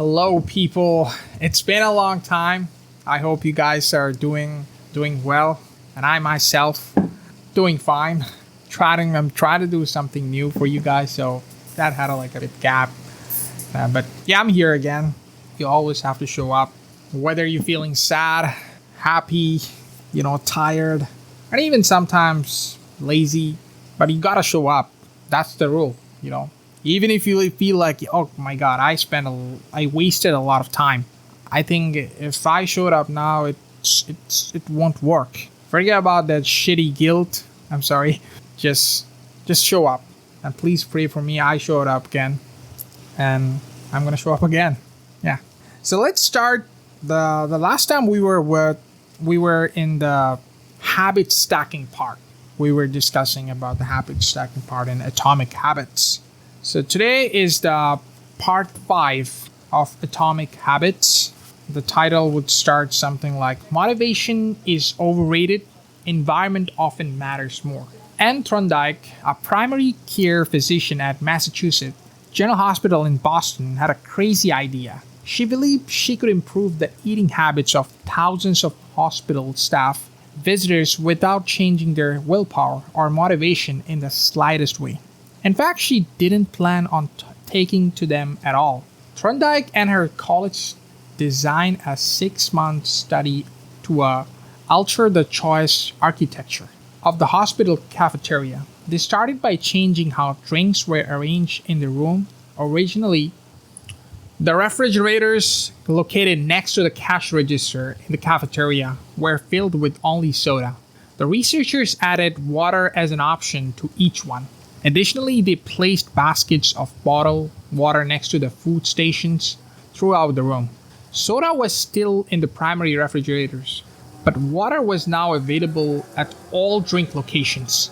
Hello, people. It's been a long time. I hope you guys are doing well, and I myself doing fine. I'm trying to do something new for you guys, so that had a bit gap. But yeah, I'm here again. You always have to show up, whether you're feeling sad, happy, tired, and even sometimes lazy. But you gotta show up. That's the rule. Even if you feel like, oh my god, I wasted a lot of time. I think if I showed up now, it won't work. Forget about that shitty guilt. I'm sorry. Just show up, and please pray for me. I showed up again, and I'm gonna show up again. Yeah. So let's start. The last time we were in the habit stacking part. We were discussing about the habit stacking part in atomic habits. So today is the part 5 of Atomic Habits. The title would start something like Motivation is Overrated, Environment Often Matters More. Anne Thorndike, a primary care physician at Massachusetts General Hospital in Boston, had a crazy idea. She believed she could improve the eating habits of thousands of hospital staff visitors without changing their willpower or motivation in the slightest way. In fact, she didn't plan on taking to them at all. Thorndike and her colleagues designed a 6-month study to alter the choice architecture of the hospital cafeteria. They started by changing how drinks were arranged in the room. Originally, the refrigerators located next to the cash register in the cafeteria were filled with only soda. The researchers added water as an option to each one. Additionally, they placed baskets of bottled water next to the food stations throughout the room. Soda was still in the primary refrigerators, but water was now available at all drink locations.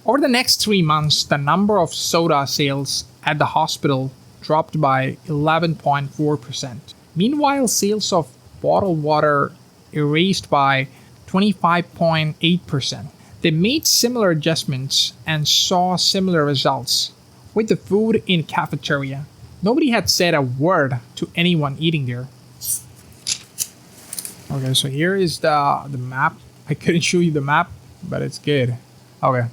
Over the next 3 months, the number of soda sales at the hospital dropped by 11.4%. Meanwhile, sales of bottled water erased by 25.8%. They made similar adjustments and saw similar results. With the food in cafeteria, nobody had said a word to anyone eating there. Okay, so here is the map. I couldn't show you the map, but it's good. Okay.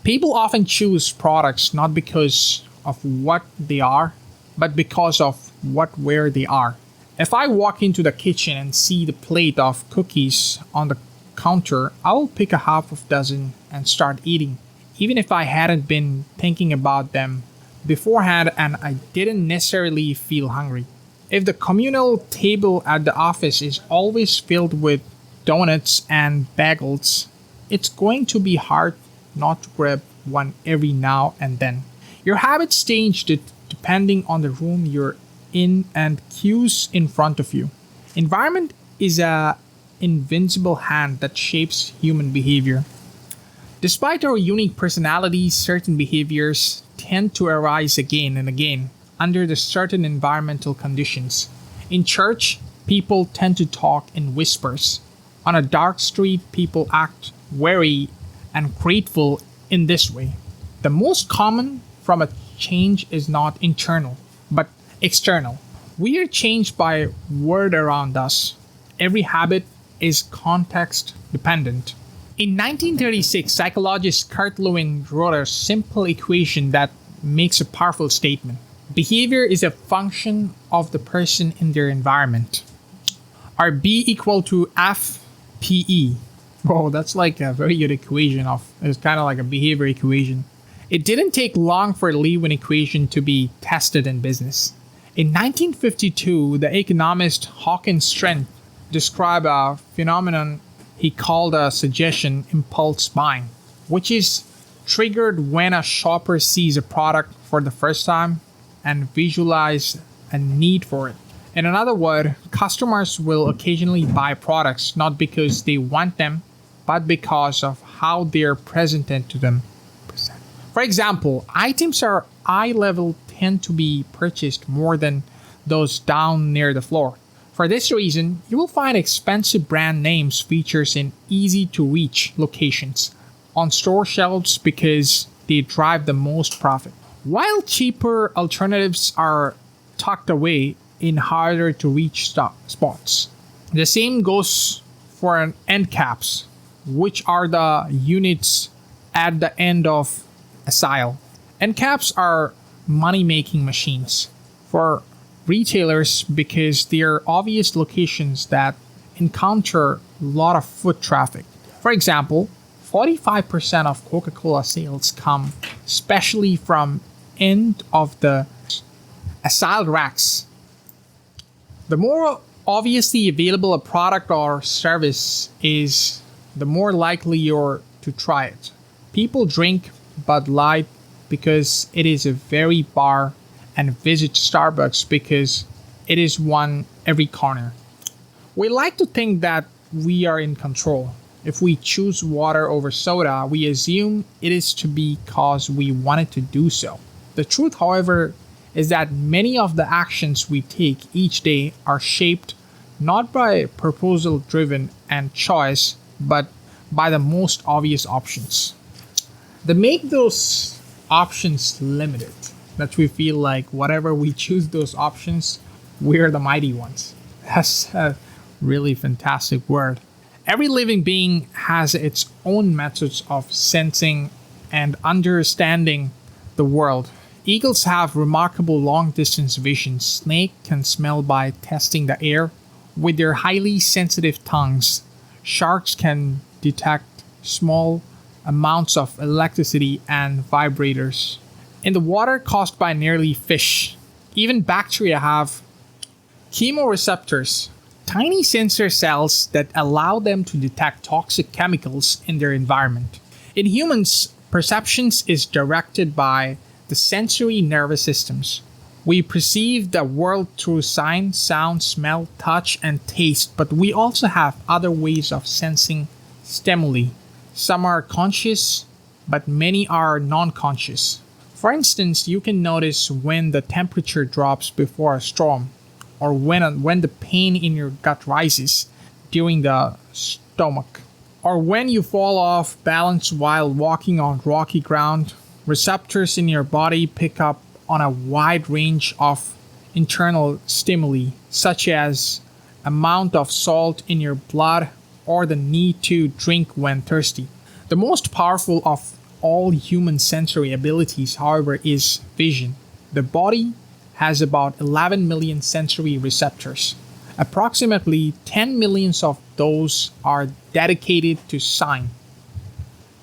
People often choose products not because of what they are, but because of where they are. If I walk into the kitchen and see the plate of cookies on the counter, I will pick a half of dozen and start eating, even if I hadn't been thinking about them beforehand and I didn't necessarily feel hungry. If the communal table at the office is always filled with donuts and bagels, it's going to be hard not to grab one every now and then. Your habits change depending on the room you're in and cues in front of you. Environment is a invincible hand that shapes human behavior. Despite our unique personalities, certain behaviors tend to arise again and again under the certain environmental conditions. In church, people tend to talk in whispers. On a dark street, people act wary and grateful in this way. The most common from a change is not internal, but external. We are changed by word around us. Every habit is context dependent. In 1936, psychologist Kurt Lewin wrote a simple equation that makes a powerful statement. Behavior is a function of the person in their environment. Are B equal to F PE? Whoa, that's like a very good equation. It's kind of like a behavior equation. It didn't take long for the Lewin equation to be tested in business. In 1952, the economist Hawkins Trent described a phenomenon he called a suggestion impulse buying, which is triggered when a shopper sees a product for the first time and visualizes a need for it. In another word, customers will occasionally buy products not because they want them, but because of how they're presented to them. For example, items at eye level tend to be purchased more than those down near the floor. For this reason, you will find expensive brand names features in easy-to-reach locations on store shelves because they drive the most profit, while cheaper alternatives are tucked away in harder to reach spots. The same goes for an end caps, which are the units at the end of a aisle. End caps are money making machines for retailers because they are obvious locations that encounter a lot of foot traffic. For example, 45% of Coca-Cola sales come especially from end of the aisle racks. The more obviously available a product or service is, the more likely you're to try it. People drink Bud Light because it is a very bar and visit Starbucks because it is one every corner. We like to think that we are in control. If we choose water over soda, we assume it is to be because we wanted to do so. The truth, however, is that many of the actions we take each day are shaped not by proposal driven and choice, but by the most obvious options. They make those options limited, that we feel like whatever we choose those options, we're the mighty ones. That's a really fantastic word. Every living being has its own methods of sensing and understanding the world. Eagles have remarkable long distance vision. Snakes can smell by testing the air with their highly sensitive tongues. Sharks can detect small amounts of electricity and vibrators in the water caused by nearly fish. Even bacteria have chemoreceptors, tiny sensor cells that allow them to detect toxic chemicals in their environment. In humans, perceptions is directed by the sensory nervous systems. We perceive the world through sight, sound, smell, touch, and taste, but we also have other ways of sensing stimuli. Some are conscious, but many are non-conscious. For instance, you can notice when the temperature drops before a storm, or when the pain in your gut rises during the stomach, or when you fall off balance while walking on rocky ground. Receptors in your body pick up on a wide range of internal stimuli, such as amount of salt in your blood or the need to drink when thirsty. The most powerful of all human sensory abilities, however, is vision. The body has about 11 million sensory receptors. Approximately 10 million of those are dedicated to sight.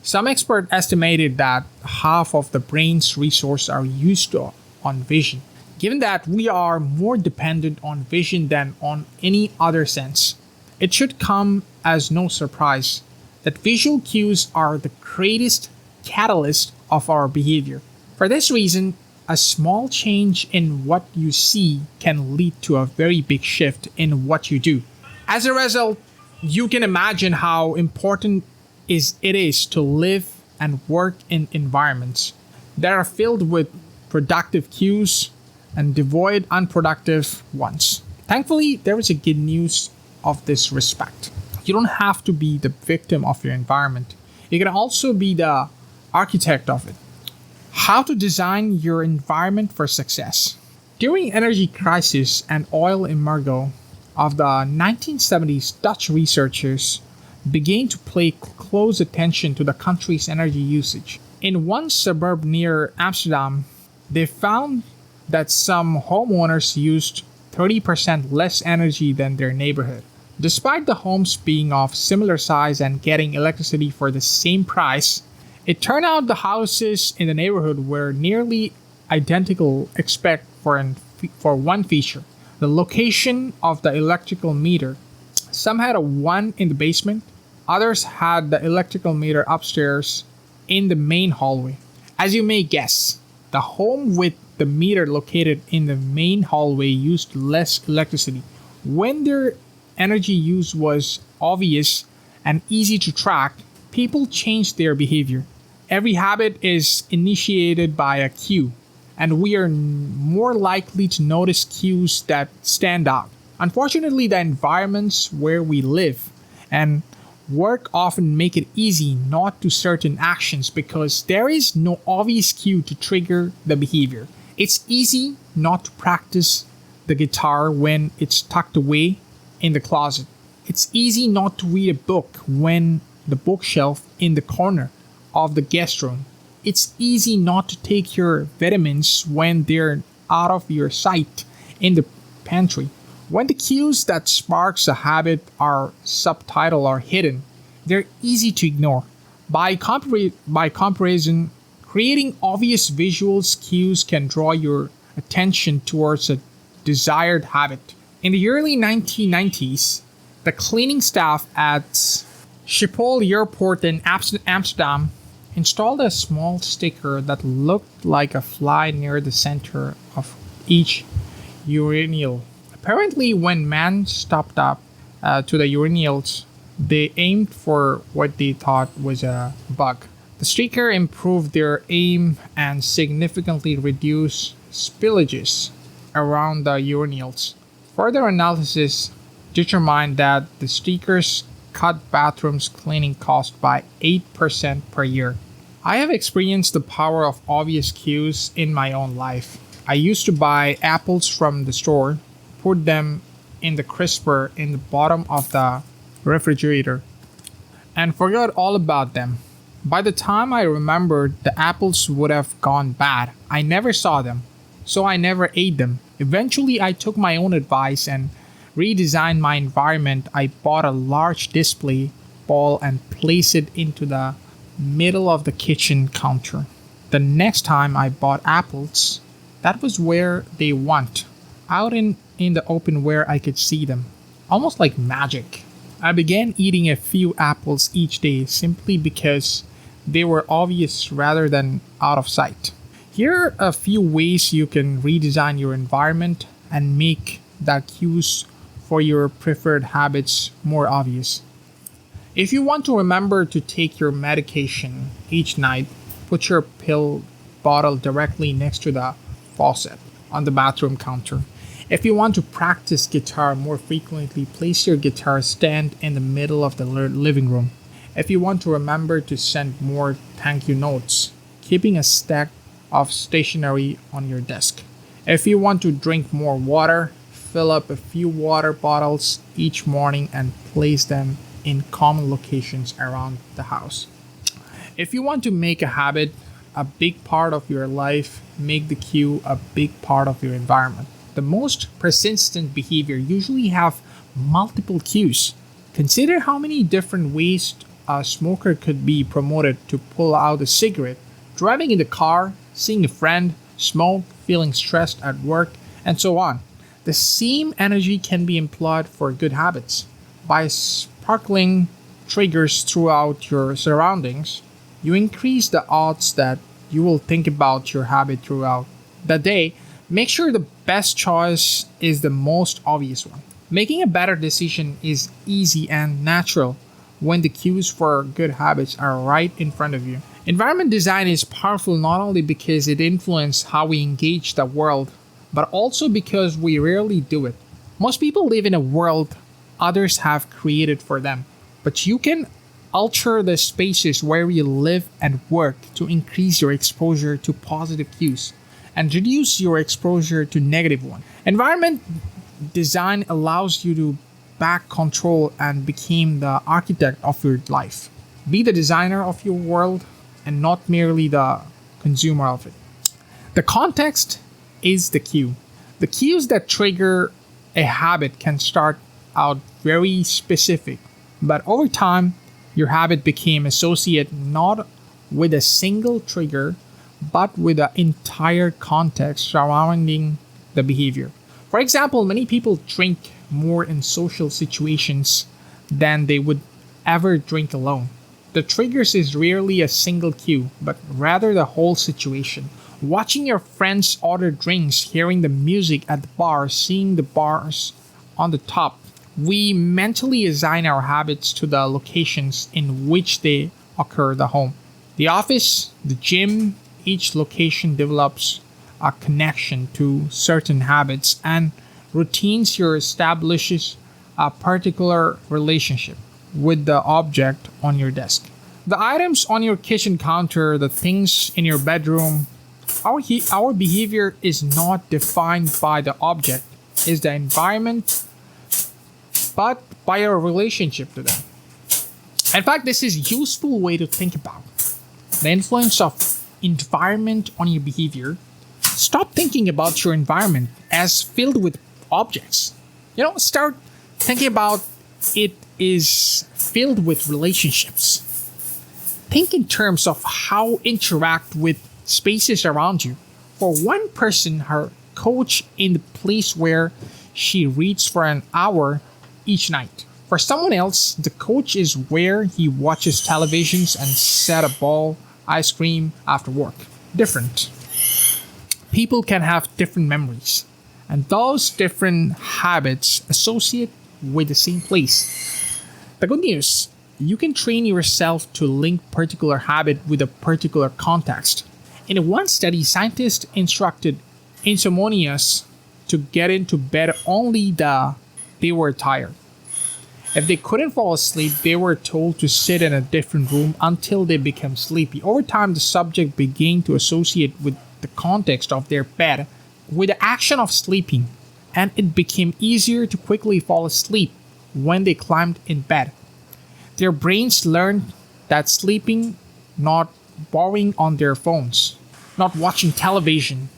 Some experts estimated that half of the brain's resources are used on vision. Given that we are more dependent on vision than on any other sense, it should come as no surprise that visual cues are the greatest catalyst of our behavior. For this reason, a small change in what you see can lead to a very big shift in what you do. As a result, you can imagine how important it is to live and work in environments that are filled with productive cues and devoid unproductive ones. Thankfully, there is a good news of this respect. You don't have to be the victim of your environment. You can also be the architect of it. How to design your environment for success. During energy crisis and oil embargo of the 1970s, Dutch researchers began to pay close attention to the country's energy usage. In one suburb near Amsterdam, they found that some homeowners used 30% less energy than their neighborhood. Despite the homes being of similar size and getting electricity for the same price, it turned out the houses in the neighborhood were nearly identical except for one feature: the location of the electrical meter. Some had a one in the basement, others had the electrical meter upstairs in the main hallway. As you may guess, the home with the meter located in the main hallway used less electricity. When their energy use was obvious and easy to track, people changed their behavior. Every habit is initiated by a cue, and we are more likely to notice cues that stand out. Unfortunately, the environments where we live and work often make it easy not to certain actions because there is no obvious cue to trigger the behavior. It's easy not to practice the guitar when it's tucked away in the closet. It's easy not to read a book when the bookshelf in the corner of the guest room. It's easy not to take your vitamins when they're out of your sight in the pantry. When the cues that sparks a habit are subtitle or hidden, they're easy to ignore. By comparison, creating obvious visual cues can draw your attention towards a desired habit. In the early 1990s, the cleaning staff at Schiphol Airport in Amsterdam installed a small sticker that looked like a fly near the center of each urinal. Apparently, when man stopped up to the urinals, they aimed for what they thought was a bug. The sticker improved their aim and significantly reduced spillages around the urinals. Further analysis determined that the stickers cut bathrooms cleaning cost by 8% per year. I have experienced the power of obvious cues in my own life. I used to buy apples from the store, put them in the crisper in the bottom of the refrigerator, and forgot all about them. By the time I remembered, the apples would have gone bad. I never saw them, so I never ate them. Eventually, I took my own advice and redesigned my environment. I bought a large display ball and placed it into the middle of the kitchen counter. The next time I bought apples, that was where they went, out in the open where I could see them, almost like magic. I began eating a few apples each day simply because they were obvious rather than out of sight. Here are a few ways you can redesign your environment and make the cues for your preferred habits more obvious. If you want to remember to take your medication each night, put your pill bottle directly next to the faucet on the bathroom counter. If you want to practice guitar more frequently, place your guitar stand in the middle of the living room. If you want to remember to send more thank you notes, keeping a stack of stationery on your desk. If you want to drink more water, fill up a few water bottles each morning and place them in common locations around the house. If you want to make a habit a big part of your life, make the cue a big part of your environment. The most persistent behavior usually have multiple cues. Consider how many different ways a smoker could be promoted to pull out a cigarette, driving in the car, seeing a friend, smoke, feeling stressed at work, and so on. The same energy can be employed for good habits. By sparkling triggers throughout your surroundings, you increase the odds that you will think about your habit throughout the day. Make sure the best choice is the most obvious one. Making a better decision is easy and natural when the cues for good habits are right in front of you. Environment design is powerful not only because it influences how we engage the world, but also because we rarely do it. Most people live in a world others have created for them, but you can alter the spaces where you live and work to increase your exposure to positive cues and reduce your exposure to negative ones. Environment design allows you to back control and become the architect of your life. Be the designer of your world and not merely the consumer of it. The context is the cue. The cues that trigger a habit can start out very specific, but over time, your habit became associated not with a single trigger, but with the entire context surrounding the behavior. For example, many people drink more in social situations than they would ever drink alone. The triggers is rarely a single cue, but rather the whole situation. Watching your friends order drinks, hearing the music at the bar, seeing the bars on the top. We mentally assign our habits to the locations in which they occur, the home. The office, the gym, each location develops a connection to certain habits and routines. You establishes a particular relationship with the object on your desk. The items on your kitchen counter, the things in your bedroom, Our behavior is not defined by the object, is the environment, but by our relationship to them. In fact, this is a useful way to think about the influence of environment on your behavior. Stop thinking about your environment as filled with objects. Start thinking about it is filled with relationships. Think in terms of how interact with spaces around you. For one person, her coach in the place where she reads for an hour each night. For someone else, the coach is where he watches televisions and set a ball ice cream after work. Different. People can have different memories, and those different habits associate with the same place. The good news, you can train yourself to link particular habit with a particular context. In one study, scientists instructed insomniacs to get into bed only they were tired. If they couldn't fall asleep, they were told to sit in a different room until they became sleepy. Over time, the subject began to associate with the context of their bed with the action of sleeping, and it became easier to quickly fall asleep when they climbed in bed. Their brains learned that sleeping, not borrowing on their phones, not watching television,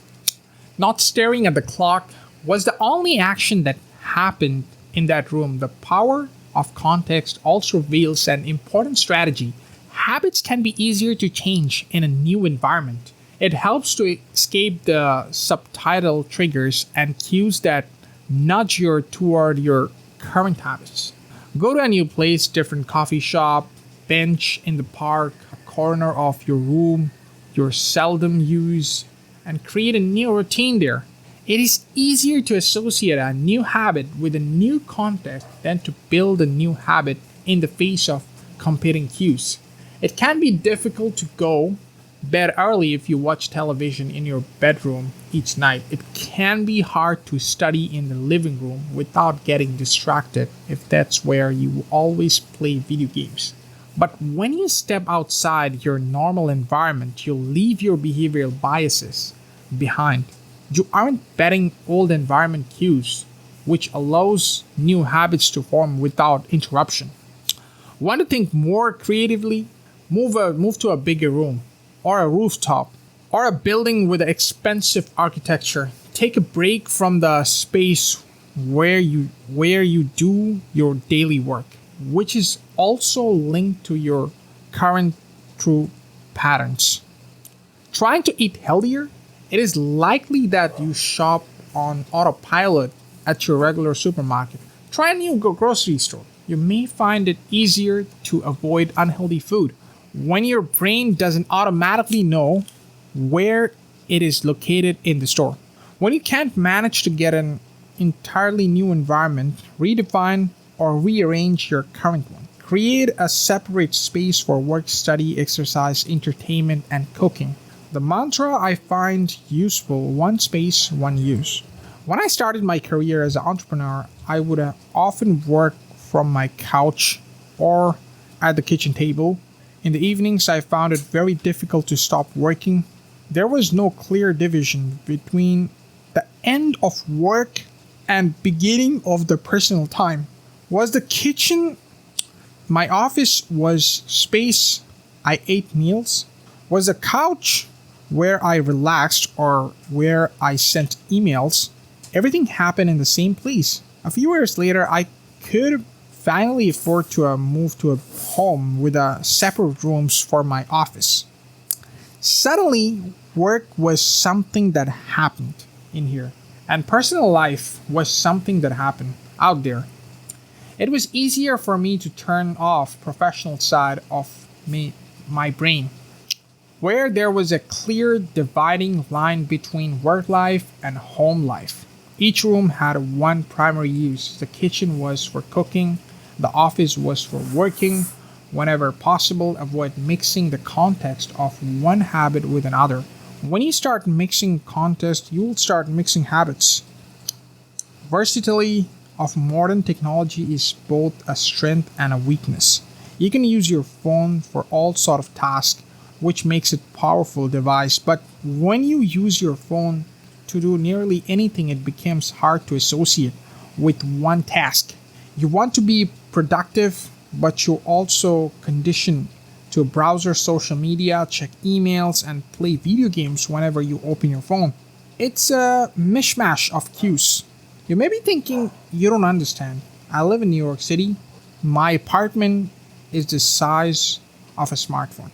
not staring at the clock, was the only action that happened in that room. The power of context also reveals an important strategy. Habits can be easier to change in a new environment. It helps to escape the subtitle triggers and cues that nudge you toward your current habits. Go to a new place, different coffee shop, bench in the park, a corner of your room you seldom use, and create a new routine there. It is easier to associate a new habit with a new context than to build a new habit in the face of competing cues. It can be difficult to go bed early if you watch television in your bedroom each night. It can be hard to study in the living room without getting distracted if that's where you always play video games. But when you step outside your normal environment, you'll leave your behavioral biases behind. You aren't betting old environment cues, which allows new habits to form without interruption. Want to think more creatively? Move to a bigger room, or a rooftop, or a building with expensive architecture. Take a break from the space where you do your daily work, which is also linked to your current true patterns. Trying to eat healthier? It is likely that you shop on autopilot at your regular supermarket. Try a new grocery store. You may find it easier to avoid unhealthy food when your brain doesn't automatically know where it is located in the store. When you can't manage to get an entirely new environment, redefine or rearrange your current one. Create a separate space for work, study, exercise, entertainment, and cooking. The mantra I find useful: one space, one use. When I started my career as an entrepreneur, I would often work from my couch or at the kitchen table. In the evenings, I found it very difficult to stop working. There was no clear division between the end of work and beginning of the personal time. Was the kitchen my office? Was space I ate meals? Was the couch where I relaxed or where I sent emails? Everything happened in the same place. A few years later, I could finally afford to move to a home with separate rooms for my office. Suddenly, work was something that happened in here, and personal life was something that happened out there. It was easier for me to turn off professional side of my brain, where there was a clear dividing line between work life and home life. Each room had one primary use. The kitchen was for cooking, the office was for working. Whenever possible, avoid mixing the context of one habit with another. When you start mixing context, you will start mixing habits. Versatility of modern technology is both a strength and a weakness. You can use your phone for all sort of tasks, which makes it a powerful device. But when you use your phone to do nearly anything, it becomes hard to associate with one task. You want to be productive, but you're also conditioned to browse social media, check emails, and play video games whenever you open your phone. It's a mishmash of cues. You may be thinking, you don't understand. I live in New York City. My apartment is the size of a smartphone.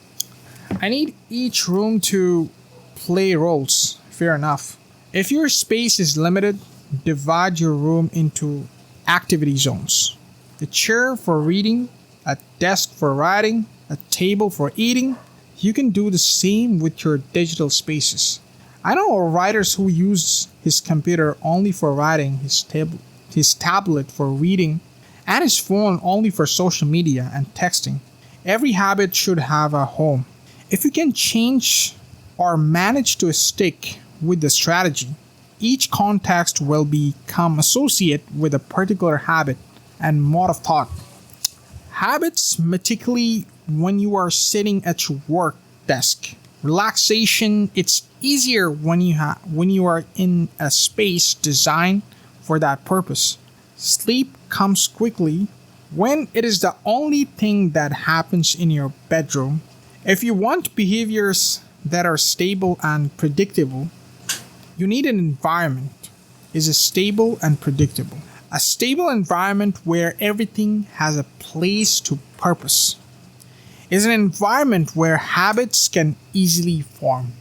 I need each room to play roles. Fair enough. If your space is limited, divide your room into activity zones. A chair for reading, a desk for writing, a table for eating. You can do the same with your digital spaces. I know writers who use his computer only for writing, his tablet for reading, and his phone only for social media and texting. Every habit should have a home. If you can change or manage to stick with the strategy, each context will become associated with a particular habit and mode of thought. Habits meticulously when you are sitting at your work desk. Relaxation, it's easier when you are in a space designed for that purpose. Sleep comes quickly when it is the only thing that happens in your bedroom. If you want behaviors that are stable and predictable, you need an environment is stable and predictable. A stable environment where everything has a place to purpose is an environment where habits can easily form.